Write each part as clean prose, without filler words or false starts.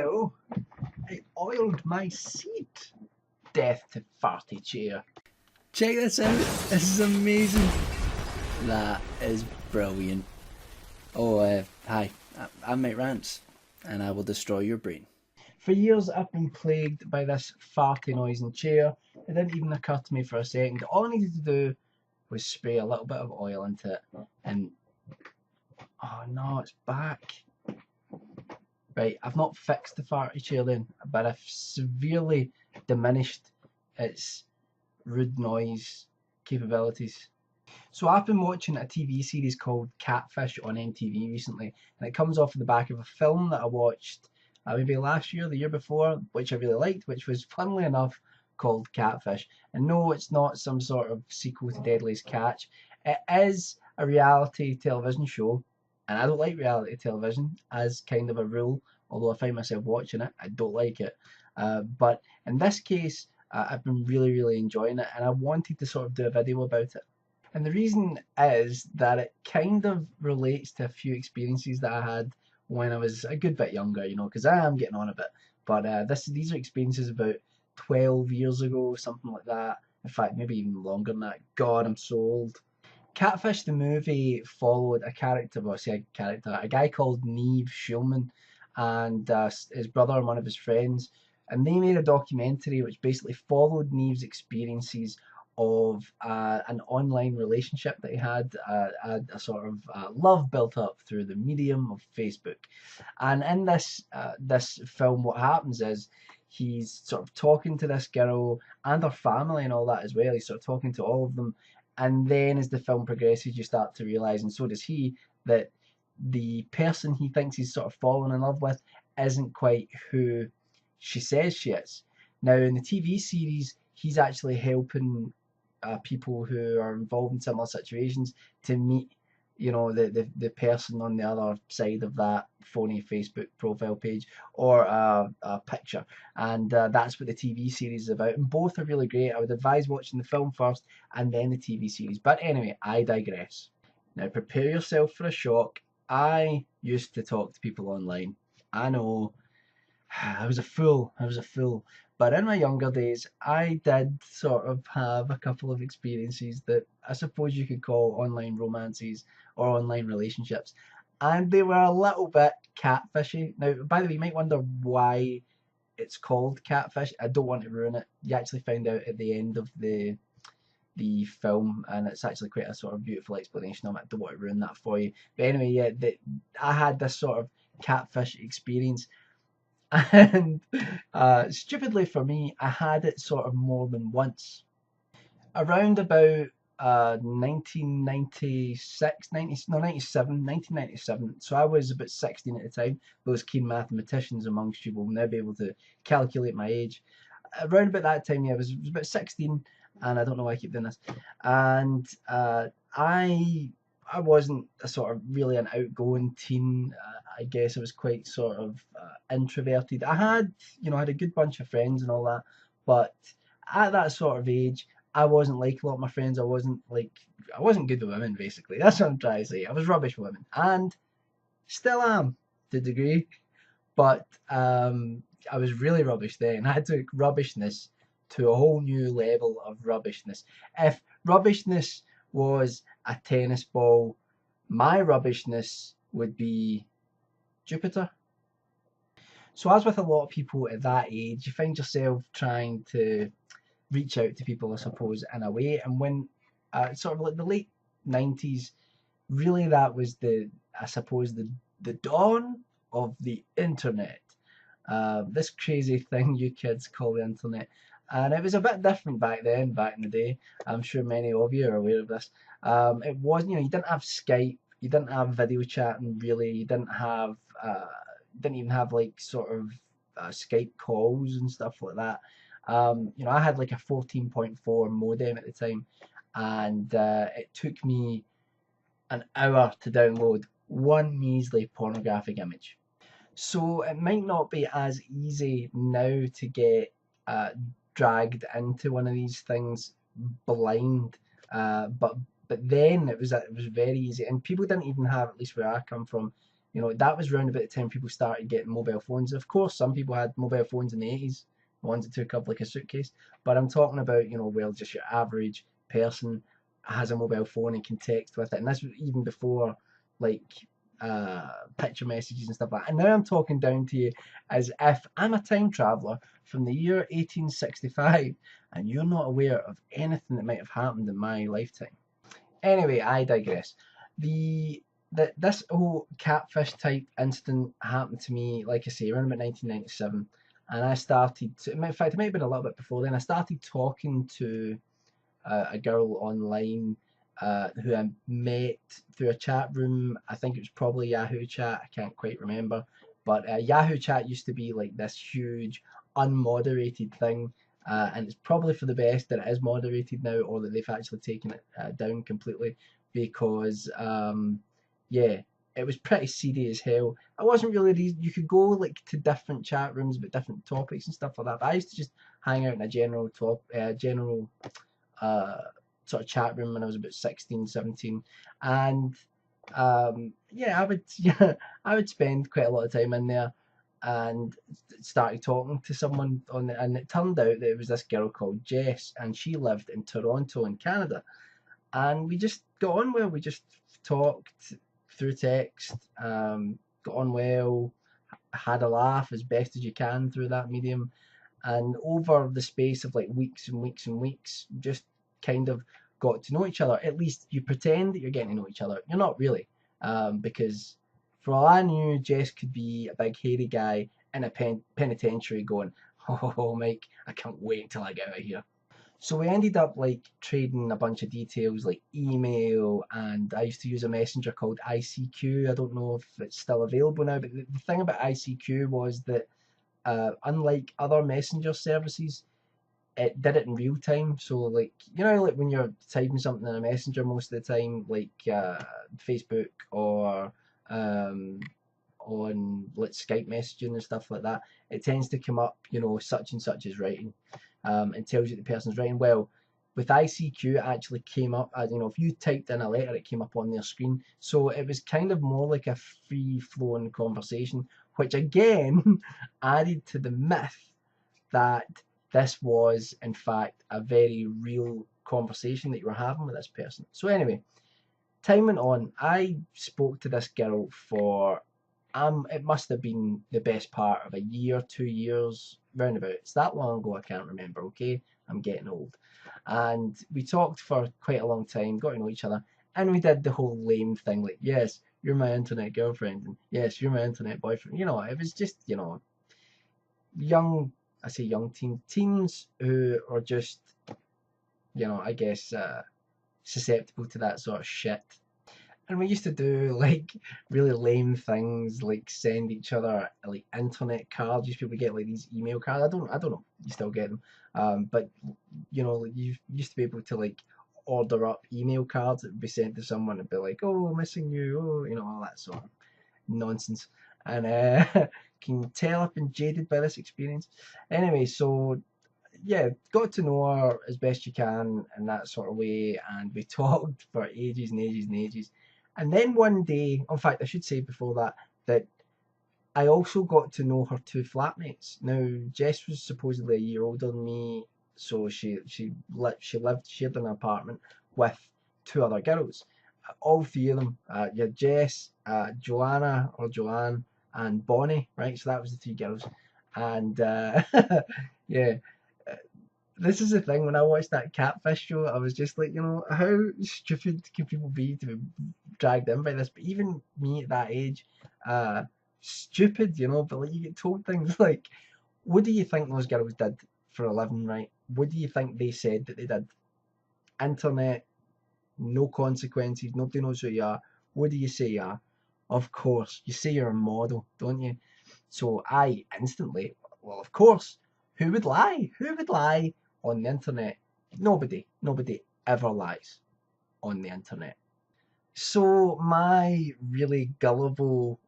Hello. I oiled my seat. Death to farty chair. Check this out. This is amazing. That is brilliant. Oh, hi. I'm Mate Rants, and I will destroy your brain. For years I've been plagued by this farty noising chair. It didn't even occur to me for a second. All I needed to do was spray a little bit of oil into it and... Oh no, it's back. Right, I've not fixed the farty chair then, but I've severely diminished its rude noise capabilities. So I've been watching a TV series called Catfish on MTV recently, and it comes off the back of a film that I watched maybe last year, the year before, which I really liked, which was, funnily enough, called Catfish. And no, it's not some sort of sequel to Deadliest Catch. It is a reality television show, and I don't like reality television as kind of a rule, although I find myself watching it. I don't like it. But in this case, I've been really enjoying it, and I wanted to sort of do a video about it. And the reason is that it kind of relates to a few experiences that I had when I was a good bit younger, you know, because I am getting on a bit. But these are experiences about 12 years ago, something like that. In fact, maybe even longer than that. God, I'm so old. Catfish, the movie, followed a character, well, I say a character, a guy called Neve Schulman and his brother and one of his friends. And they made a documentary which basically followed Neve's experiences of an online relationship that he had, a sort of love built up through the medium of Facebook. And in this film, what happens is he's sort of talking to this girl and her family and all that as well. He's sort of talking to all of them. And then as the film progresses, you start to realise, and so does he, that the person he thinks he's sort of fallen in love with isn't quite who she says she is. Now, in the TV series, he's actually helping people who are involved in similar situations to meet, you know, the person on the other side of that phony Facebook profile page or a picture. And that's what the TV series is about. And both are really great. I would advise watching the film first and then the TV series. But anyway, I digress. Now prepare yourself for a shock. I used to talk to people online. I know, I was a fool. But in my younger days, I did sort of have a couple of experiences that I suppose you could call online romances or online relationships. And they were a little bit catfishy. Now, by the way, you might wonder why it's called Catfish. I don't want to ruin it. You actually find out at the end of the film, and it's actually quite a sort of beautiful explanation of it. I don't want to ruin that for you. But anyway, yeah, I had this sort of catfish experience. And stupidly for me, I had it sort of more than once. Around about 1996, 1997. So I was about 16 at the time. Those keen mathematicians amongst you will now be able to calculate my age. Around about that time, yeah, I was about 16, and I don't know why I keep doing this. And I wasn't a sort of really an outgoing teen. I guess I was quite sort of introverted. I had, you know, I had a good bunch of friends and all that, but at that sort of age, I wasn't like a lot of my friends. I wasn't good with women, basically. That's what I'm trying to say. I was rubbish with women, and still am to a degree. But I was really rubbish then. I took rubbishness to a whole new level of rubbishness. If rubbishness was a tennis ball, my rubbishness would be Jupiter. So as with a lot of people at that age, you find yourself trying to reach out to people, I suppose, in a way. And when sort of like the late 90s, really that was I suppose, the dawn of the internet. This crazy thing you kids call the internet. And it was a bit different back then, back in the day. I'm sure many of you are aware of this. It wasn't, you know, you didn't have Skype, you didn't have video chatting really, you didn't even have like sort of Skype calls and stuff like that. You know, I had like a 14.4 modem at the time, and it took me an hour to download one measly pornographic image. So it might not be as easy now to get dragged into one of these things blind, but then it was very easy, and people didn't even have, at least where I come from, You know, that was around about the time people started getting mobile phones. Of course, some people had mobile phones in the 80s, the ones that took up like a suitcase. But I'm talking about, you know, well, just your average person has a mobile phone and can text with it. And that's even before like picture messages and stuff like that. And now I'm talking down to you as if I'm a time traveler from the year 1865 and you're not aware of anything that might have happened in my lifetime. Anyway, I digress. The this whole catfish type incident happened to me, like I say, around about 1997, and I started to, in fact, it might have been a little bit before then. I started talking to a girl online who I met through a chat room. I think it was probably Yahoo Chat. I can't quite remember, but Yahoo Chat used to be like this huge unmoderated thing. And it's probably for the best that it is moderated now, or that they've actually taken it down completely, because yeah, it was pretty seedy as hell. I wasn't really you could go like to different chat rooms about different topics and stuff like that. But I used to just hang out in a general uh, sort of chat room when I was about 16, 17, and yeah, I would yeah, I would spend quite a lot of time in there, and started talking to someone on it, and it turned out that it was this girl called Jess, and she lived in Toronto in Canada, and we just got on well. We just talked through text, got on well, had a laugh as best as you can through that medium, and over the space of like weeks and weeks and weeks, just kind of got to know each other. At least you pretend that you're getting to know each other. You're not really, because for all I knew, Jess could be a big hairy guy in a penitentiary going, "Oh, Mike, I can't wait until I get out of here." So we ended up like trading a bunch of details like email, and I used to use a messenger called ICQ. I don't know if it's still available now, but the thing about ICQ was that unlike other messenger services, it did it in real time. So like, you know, like when you're typing something in a messenger most of the time, like Facebook or um, on like Skype messaging and stuff like that, it tends to come up, you know, such and such is writing, and tells you the person's writing. Well, with ICQ, it actually came up, you know, if you typed in a letter, it came up on their screen. So it was kind of more like a free flowing conversation, which again added to the myth that this was, in fact, a very real conversation that you were having with this person. So, anyway, time went on. I spoke to this girl for, it must have been the best part of a year, 2 years, roundabout. It's that long ago, I can't remember, okay? I'm getting old. And we talked for quite a long time, got to know each other, and we did the whole lame thing like, yes, you're my internet girlfriend, and yes, you're my internet boyfriend. You know, it was just, you know, young, I say young teens who are just, you know, I guess susceptible to that sort of shit. And we used to do like really lame things, like send each other like internet cards. Used to be able to get like these email cards. I don't know. You still get them, but you know, like, you used to be able to like order up email cards that would be sent to someone and be like, "Oh, missing you," oh, you know, all that sort of nonsense. And can you tell I've been jaded by this experience? Anyway, so yeah, got to know her as best you can in that sort of way, and we talked for ages and ages and ages. And then one day, in fact, I should say before that, that I also got to know her two flatmates. Now, Jess was supposedly a year older than me, so she shared an apartment with two other girls. All three of them, yeah, Jess, Joanna or Joanne, and Bonnie, right? So that was the three girls, and yeah, this is the thing. When I watched that Catfish show, I was just like, you know, how stupid can people be to be dragged in by this? But even me at that age, stupid, you know. But like, you get told things like, "What do you think those girls did for a living?" Right? What do you think they said that they did? Internet, no consequences. Nobody knows who you are. What do you say you are? Of course, you say you're a model, don't you? So I instantly, well, of course, who would lie? Who would lie on the internet? Nobody. Nobody ever lies on the internet. So my really gullible,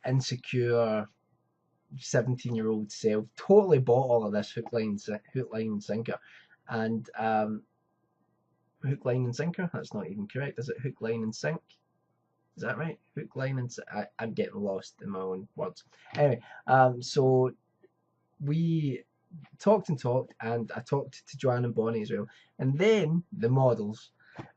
insecure 17-year-old self totally bought all of this hook, line, and sinker. And hook, line, and sinker? That's not even correct, is it? Hook, line, and sink? Is that right? Hook, line, and I'm getting lost in my own words. Anyway, so we talked and talked, and I talked to Joanne and Bonnie as well, and then the models,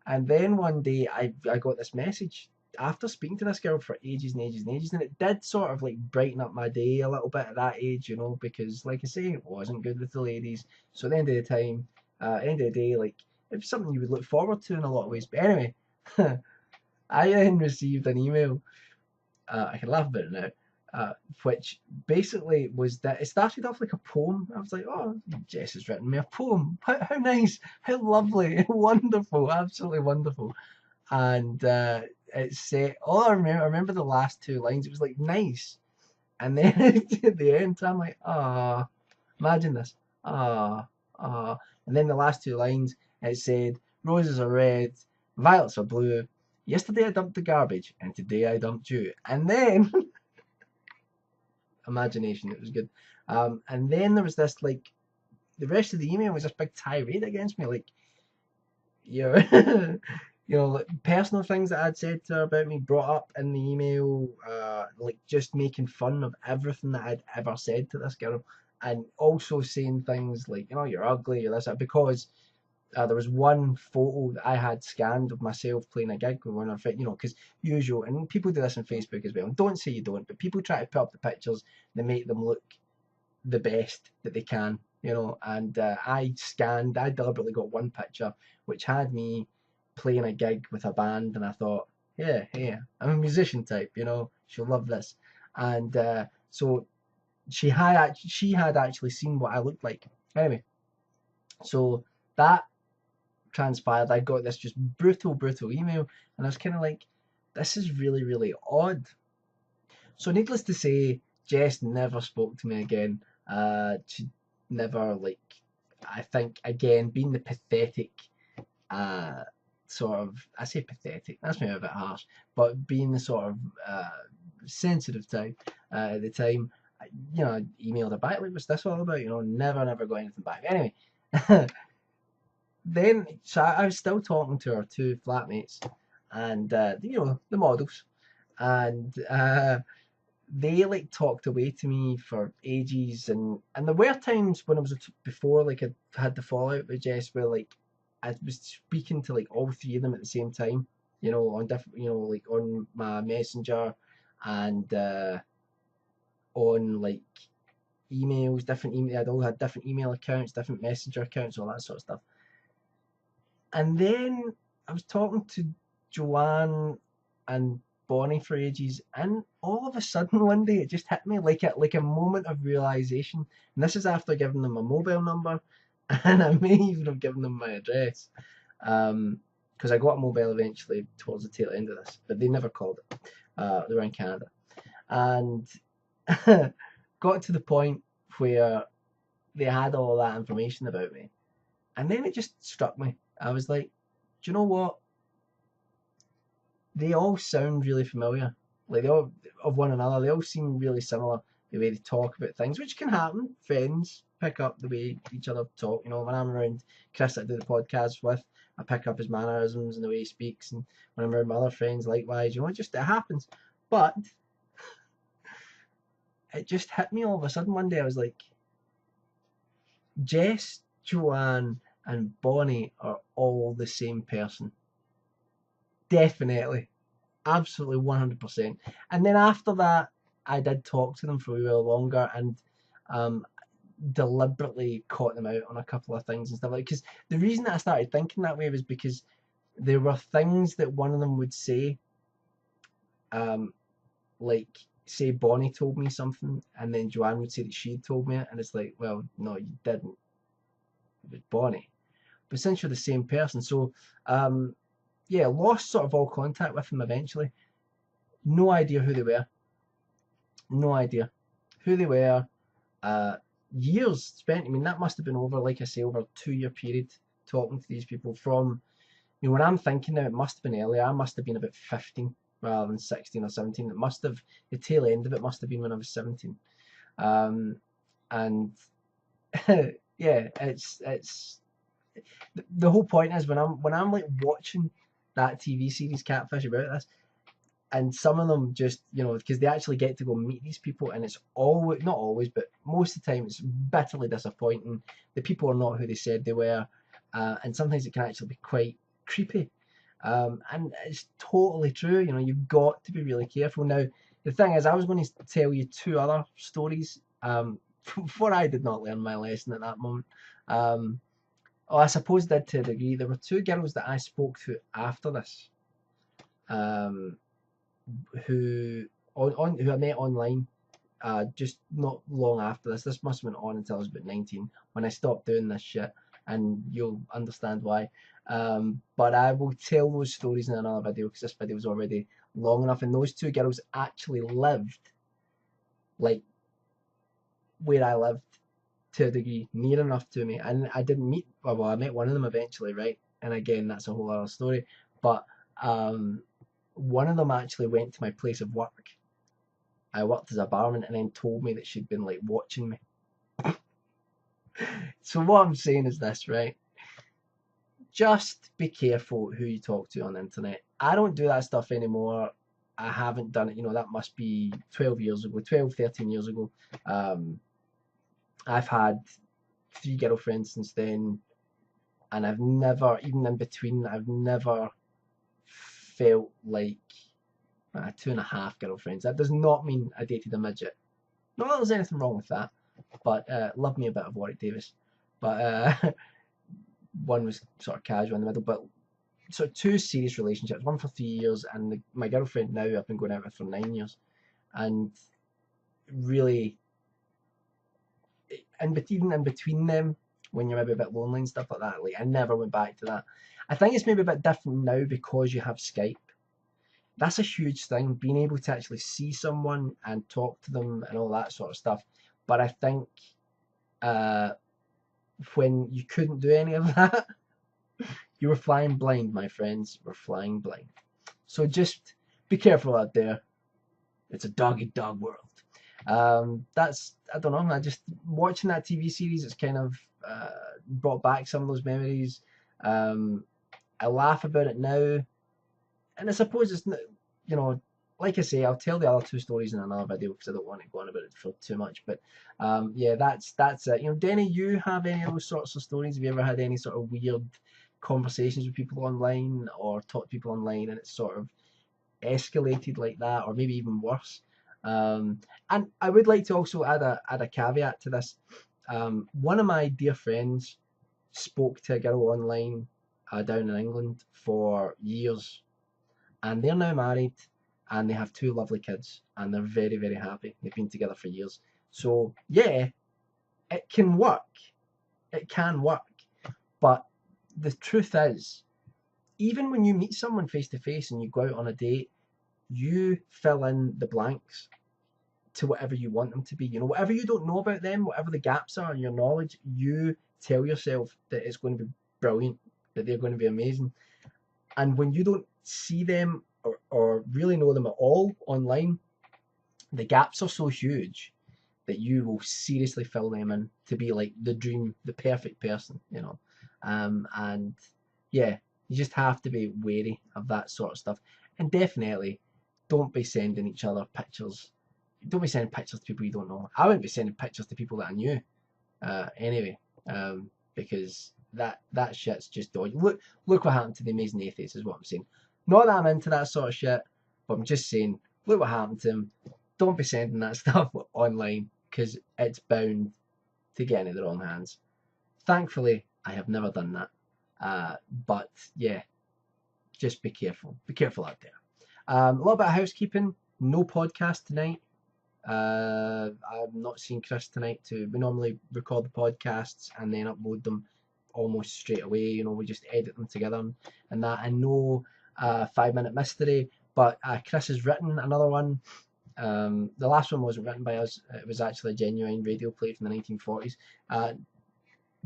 and then one day I got this message after speaking to this girl for ages and ages and ages, and it did sort of like brighten up my day a little bit at that age, you know, because like I say, it wasn't good with the ladies. So at the end of the time, end of the day, like it was something you would look forward to in a lot of ways. But anyway, I then received an email. I can laugh about it now. Which basically was that it started off like a poem. I was like, oh, Jess has written me a poem. How nice, how lovely, wonderful, absolutely wonderful. And it said, all I remember the last two lines. It was like nice, and then at the end, I'm like, ah, imagine this, ah. And then the last two lines, it said, roses are red, violets are blue. Yesterday I dumped the garbage, and today I dumped you. And then imagination. It was good. And then there was this like the rest of the email was this big tirade against me, like you know, like personal things that I'd said to her about me brought up in the email, like just making fun of everything that I'd ever said to this girl, and also saying things like, you know, you're ugly, you're this, that, because there was one photo that I had scanned of myself playing a gig with one of it, you know, because usual, and people do this on Facebook as well. Don't say you don't, but people try to put up the pictures that make them look the best that they can, you know. And I deliberately got one picture which had me playing a gig with a band, and I thought, yeah, I'm a musician type, you know, she'll love this. And so she had actually seen what I looked like. Anyway, so that transpired. I got this just brutal email, and I was kind of like, this is really, really odd. So needless to say, Jess never spoke to me again. She never, like, I think, again, being the pathetic, sort of, I say pathetic, that's maybe a bit harsh, but being the sort of sensitive type at the time, you know, I emailed her back, like, what's this all about? You know, never got anything back. Anyway, then so I was still talking to her two flatmates, and you know, the models, and they like talked away to me for ages, and there were times when I was before, like I had the fallout with Jess, where like I was speaking to like all three of them at the same time, you know, on different, you know, like on my messenger, and on like emails, different email. I'd all had different email accounts, different messenger accounts, all that sort of stuff. And then I was talking to Joanne and Bonnie for ages, and all of a sudden one day it just hit me like a moment of realization. And this is after giving them my mobile number, and I may even have given them my address, because I got a mobile eventually towards the tail end of this, but they never called it. They were in Canada, and got to the point where they had all that information about me, and then it just struck me. I was like, do you know what? They all sound really familiar. Like they all of one another. They all seem really similar. The way they talk about things, which can happen. Friends pick up the way each other talk. You know, when I'm around Chris, that I do the podcast with, I pick up his mannerisms and the way he speaks. And when I'm around my other friends, likewise. You know, it happens. But it just hit me all of a sudden one day. I was like, Jess, Joanne, and Bonnie are all the same person. Definitely. Absolutely 100%. And then after that, I did talk to them for a while longer, and deliberately caught them out on a couple of things and stuff like, because the reason that I started thinking that way was because there were things that one of them would say, like say Bonnie told me something, and then Joanne would say that she told me it, and it's like, well, no, you didn't. It was Bonnie. But since you're the same person, so yeah, lost sort of all contact with them eventually. No idea who they were. No idea who they were. Years spent. I mean, that must have been over, like I say, over a 2-year period talking to these people. From, you know, when I'm thinking now, it must have been earlier. I must have been about 15 rather than 16 or 17. It must have, the tail end of it must have been when I was 17. And yeah, it's the whole point is when I'm like watching that TV series Catfish about this, and some of them just, because they actually get to go meet these people, and it's always, not always, but most of the time, it's bitterly disappointing. The people are not who they said they were, and sometimes it can actually be quite creepy. And it's totally true. You've got to be really careful. Now, the thing is, I was going to tell you two other stories before I did not learn my lesson at that moment. I suppose did to a degree. There were two girls that I spoke to after this, who who I met online, just not long after this. This must have been on until I was about 19 when I stopped doing this shit, and you'll understand why. But I will tell those stories in another video because this video is already long enough. And those two girls actually lived like where I lived to a degree, near enough to me. And I didn't meet, well, I met one of them eventually, right? And again, that's a whole other story. But one of them actually went to my place of work. I worked as a barman, and then told me that she'd been like watching me. So what I'm saying is this, right? Just be careful who you talk to on the internet. I don't do that stuff anymore. I haven't done it, that must be 12 years ago, 12, 13 years ago. I've had 3 girlfriends since then, and I've never, even in between, I've never felt like 2.5 girlfriends. That does not mean I dated a midget. Not that there's anything wrong with that, but love me a bit of Warwick Davis. But one was sort of casual in the middle, but sort of 2 serious relationships, one for 3 years, and my girlfriend now I've been going out with for 9 years. And really, even in between them, when you're maybe a bit lonely and stuff like that, like I never went back to that. I think it's maybe a bit different now because you have Skype. That's a huge thing, being able to actually see someone and talk to them and all that sort of stuff. But I think when you couldn't do any of that, you were flying blind, my friends. We're flying blind. So just be careful out there. It's a dog-eat-dog world. I don't know, I just, watching that TV series, it's kind of brought back some of those memories. I laugh about it now, and I suppose it's, like I say, I'll tell the other 2 stories in another video because I don't want to go on about it for too much. But yeah, that's it. Denny, you have any of those sorts of stories? Have you ever had any sort of weird conversations with people online, or talked to people online and it's sort of escalated like that, or maybe even worse? And I would like to also add a caveat to this. One of my dear friends spoke to a girl online down in England for years, and they're now married, and they have 2 lovely kids, and they're very, very happy. They've been together for years. So yeah, it can work. It can work. But the truth is, even when you meet someone face to face and you go out on a date, you fill in the blanks to whatever you want them to be. Whatever you don't know about them, whatever the gaps are in your knowledge, you tell yourself that it's going to be brilliant, that they're going to be amazing. And when you don't see them or really know them at all online, the gaps are so huge that you will seriously fill them in to be like the dream, the perfect person, and yeah, you just have to be wary of that sort of stuff. And definitely don't be sending each other pictures. Don't be sending pictures to people you don't know. I wouldn't be sending pictures to people that I knew anyway, because that shit's just dodgy. Look what happened to the Amazing Atheist is what I'm saying. Not that I'm into that sort of shit, but I'm just saying, look what happened to him. Don't be sending that stuff online, because it's bound to get into the wrong hands. Thankfully, I have never done that. But yeah, just be careful. Be careful out there. A little bit of housekeeping. No podcast tonight. I'm not seeing Chris tonight. We normally record the podcasts and then upload them almost straight away. We just edit them together and that. And no 5-minute mystery, but Chris has written another one. The last one wasn't written by us. It was actually a genuine radio play from the 1940s.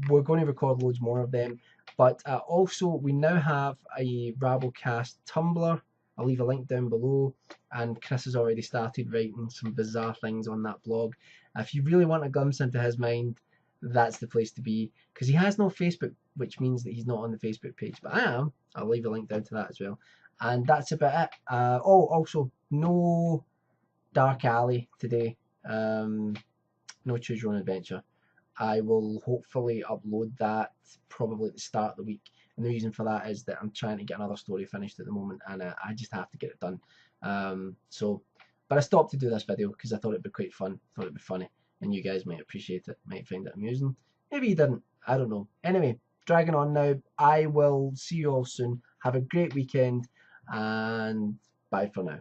We're going to record loads more of them, but also we now have a Rabblecast Tumblr. I'll leave a link down below, and Chris has already started writing some bizarre things on that blog. If you really want a glimpse into his mind, that's the place to be, because he has no Facebook, which means that he's not on the Facebook page, but I am. I'll leave a link down to that as well. And that's about it. Oh, also, no Dark Alley today. No Choose Your Own Adventure. I will hopefully upload that probably at the start of the week. And the reason for that is that I'm trying to get another story finished at the moment, and I just have to get it done. But I stopped to do this video because I thought it'd be quite fun, thought it'd be funny, and you guys might appreciate it, might find it amusing. Maybe you didn't, I don't know. Anyway, dragging on now. I will see you all soon. Have a great weekend, and bye for now.